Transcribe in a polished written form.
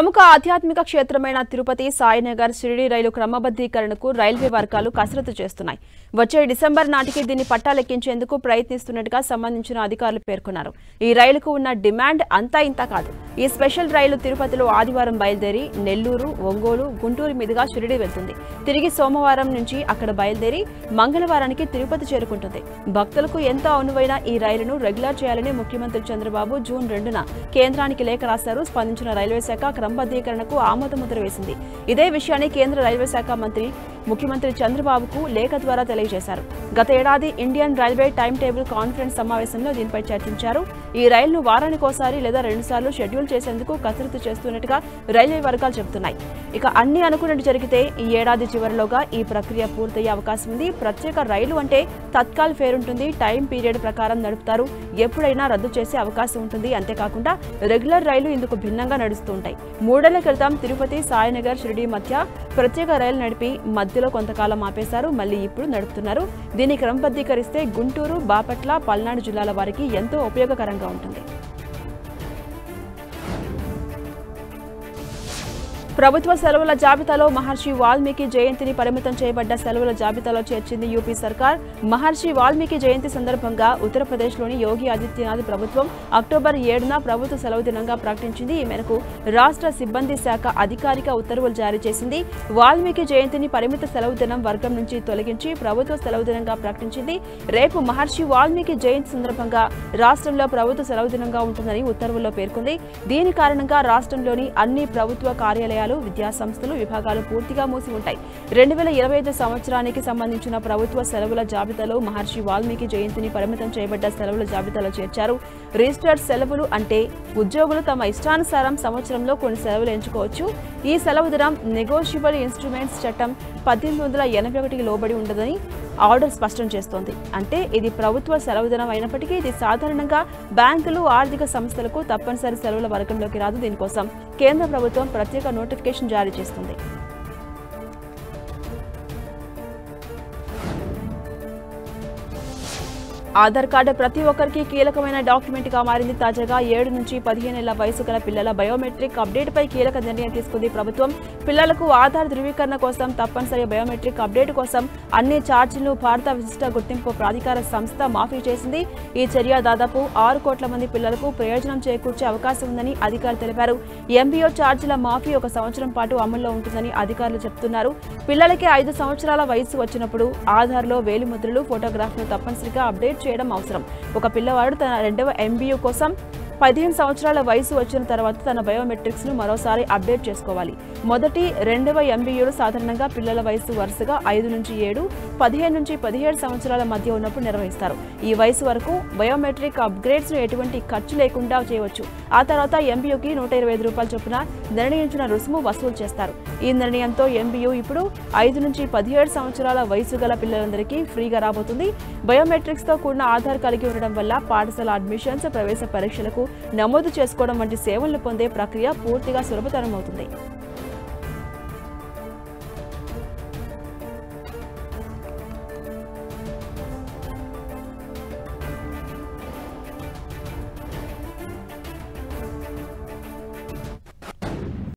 ప్రముఖ ఆధ్యాత్మిక క్షేత్రమైన తిరుపతి సాయినగర్ షిరిడి రైలు క్రమబద్ధీకరణకు రైల్వే వర్గాలు కసరత్తు చేస్తున్నాయి. వచ్చే డిసెంబర్ నాటికి దీన్ని పట్టాలెక్కించేందుకు ప్రయత్నిస్తున్నట్టుగా సంబంధించిన అధికారులు పేర్కొన్నారు. ఈ రైలుకు ఉన్న డిమాండ్ అంతా ఇంతా కాదు. ఈ స్పెషల్ రైలు తిరుపతిలో ఆదివారం బయలుదేరి నెల్లూరు, ఒంగోలు, గుంటూరు మీదుగా షిరిడి వెళ్తుంది. తిరిగి సోమవారం నుంచి అక్కడ బయలుదేరి మంగళవారానికి తిరుపతి చేరుకుంటుంది. భక్తులకు ఎంతో అనువైన ఈ రైలును రెగ్యులర్ చేయాలని ముఖ్యమంత్రి చంద్రబాబు జూన్ 2న కేంద్రానికి లేఖ రాశారు. స్పందించిన రైల్వే శాఖ క్రమబద్ధీకరణకు ఆమోదముద్ర వేసింది. ఇదే విషయాన్ని కేంద్ర రైల్వే శాఖ మంత్రి ముఖ్యమంత్రి చంద్రబాబుకు లేఖ ద్వారా తెలియజేశారు. గత ఏడాది Indian railway time table conference సమావేశంలో దీనిపై చర్చించారు. ఈ రైలును వారానికోసారి లేదా 2 సార్లు షెడ్యూల్ చేసేందుకు కసరత్తు చేస్తున్నట్టుగా రైల్వే వర్గాలు చెబుతున్నాయి. ఇక అన్ని అనుకున్నట్టు జరిగితే ఈ ఏడాది చివరిలోగా ఈ ప్రక్రియ పూర్తయ్యే అవకాశం ఉంది. ప్రత్యేక రైలు అంటే తత్కాల్ ఫేర్ ఉంటుంది. టైం పీరియడ్ ప్రకారం నడుపుతారు. ఎప్పుడైనా రద్దు చేసే అవకాశం ఉంటుంది. అంతేకాకుండా రెగ్యులర్ రైలు ఇందుకు భిన్నంగా నడుస్తూ ఉంటాయి. 3 ఏళ్ల క్రితం తిరుపతి సాయినగర్ షిరిడి మధ్య ప్రత్యేక రైలు నడిపి మధ్యలో కొంతకాలం ఆపేశారు. మళ్లీ ఇప్పుడు నడుపుతున్నారు. దీన్ని క్రమబద్ధీకరిస్తే గుంటూరు, బాపట్ల, పల్నాడు జిల్లాల వారికి ఎంతో ఉపయోగకరంగా ఉంటుంది. ప్రభుత్వ సెలవుల జాబితాలో మహర్షి వాల్మీకి జయంతిని పరిమితం చేయబడ్డ సెలవుల జాబితాలో చేర్చింది యూపీ సర్కార్. మహర్షి వాల్మీకి జయంతి సందర్భంగా ఉత్తరప్రదేశ్లోని యోగి ఆదిత్యనాథ్ ప్రభుత్వం అక్టోబర్ 7న ప్రభుత్వ సెలవు దినంగా ప్రకటించింది. ఈ మేరకు రాష్ట్ర సిబ్బంది శాఖ అధికారిక ఉత్తర్వులు జారీ చేసింది. వాల్మీకి జయంతిని పరిమిత సెలవు దినం వర్గం నుంచి తొలగించి ప్రభుత్వ సెలవు దినంగా ప్రకటించింది. రేపు మహర్షి వాల్మీకి జయంతి సందర్భంగా రాష్ట్రంలో ప్రభుత్వ సెలవు దినంగా ఉంటుందని ఉత్తర్వుల్లో పేర్కొంది. దీని కారణంగా రాష్ట్రంలోని అన్ని ప్రభుత్వ కార్యాలయాలు, విద్యాసంస్థలు, విభాగాలు పూర్తిగా మూసి ఉంటాయి. 2025 సంవత్సరానికి సంబంధించిన ప్రభుత్వ సెలవుల జాబితాలో మహర్షి వాల్మీకి జయంతిని పరిమితం చేయబడ్డ సెలవుల జాబితాలో చేర్చారు. రిజిస్టర్డ్ సెలవులు అంటే ఉద్యోగులు తమ ఇష్టానుసారం సంవత్సరంలో కొన్ని సెలవులు ఎంచుకోవచ్చు. ఈ సెలవు దినం నెగోషియబుల్ ఇన్స్ట్రుమెంట్స్ చట్టం 1881కి లోబడి ఉండదని ఆర్డర్ స్పష్టం చేస్తోంది. అంటే ఇది ప్రభుత్వ సెలవు దినం అయినప్పటికీ ఇది సాధారణంగా బ్యాంకులు, ఆర్థిక సంస్థలకు తప్పనిసరి సెలవుల వర్గంలోకి రాదు. దీనికోసం కేంద్ర ప్రభుత్వం ప్రత్యేక నోటిఫికేషన్ జారీ చేస్తుంది. ఆధార్ కార్డు ప్రతి ఒక్కరికి కీలకమైన డాక్యుమెంట్ గా మారింది. తాజాగా 7 నుంచి 15 ఏళ్ల వయసు గల పిల్లల బయోమెట్రిక్ అప్డేట్ పై కీలక నిర్ణయం తీసుకుంది ప్రభుత్వం. పిల్లలకు ఆధార్ ధృవీకరణ కోసం తప్పనిసరి బయోమెట్రిక్ అప్డేట్ కోసం అన్ని ఛార్జీలను భారత విశిష్ట గుర్తింపు ప్రాధికార సంస్థ మాఫీ చేసింది. ఈ చర్య దాదాపు 6 కోట్ల మంది పిల్లలకు ప్రయోజనం చేకూర్చే అవకాశం ఉందని అధికారులు తెలిపారు. ఎంబీఓ ఛార్జీల మాఫీ 1 సంవత్సరం పాటు అమల్లో ఉంటుందని అధికారులు చెబుతున్నారు. పిల్లలకి 5 సంవత్సరాల వయసు వచ్చినప్పుడు ఆధార్లో వేలిముద్రలు, ఫోటోగ్రాఫ్ను తప్పనిసరిగా అప్డేట్ చేయడం అవసరం. ఒక పిల్లవాడు తన 2వ ఎంబీయూ కోసం 15 సంవత్సరాల వయసు వచ్చిన తర్వాత తన బయోమెట్రిక్స్ ను మరోసారి అప్డేట్ చేసుకోవాలి. మొదటి, 2వ ఎంబీయూలు సాధారణంగా పిల్లల వయసు వరుసగా 5 నుంచి 7, 15 నుంచి 17 సంవత్సరాల మధ్య ఉన్నప్పుడు నిర్వహిస్తారు. ఈ వయసు వరకు బయోమెట్రిక్ అప్గ్రేడ్స్ ను ఎటువంటి ఖర్చు లేకుండా చేయవచ్చు. ఆ తర్వాత ఎంబీయూకి ₹125 చొప్పున నిర్ణయించిన రుసుము వసూలు చేస్తారు. ఈ నిర్ణయంతో ఎంబీయూ ఇప్పుడు 5 నుంచి 17 సంవత్సరాల వయసు గల పిల్లలందరికీ ఫ్రీగా రాబోతుంది. బయోమెట్రిక్స్ తో కూడిన ఆధార్ కలిగి ఉండడం వల్ల పాఠశాల అడ్మిషన్స్, ప్రవేశ పరీక్షలకు నమోదు చేసుకోవడం వంటి సేవలను పొందే ప్రక్రియ పూర్తిగా సులభతరమవుతుంది.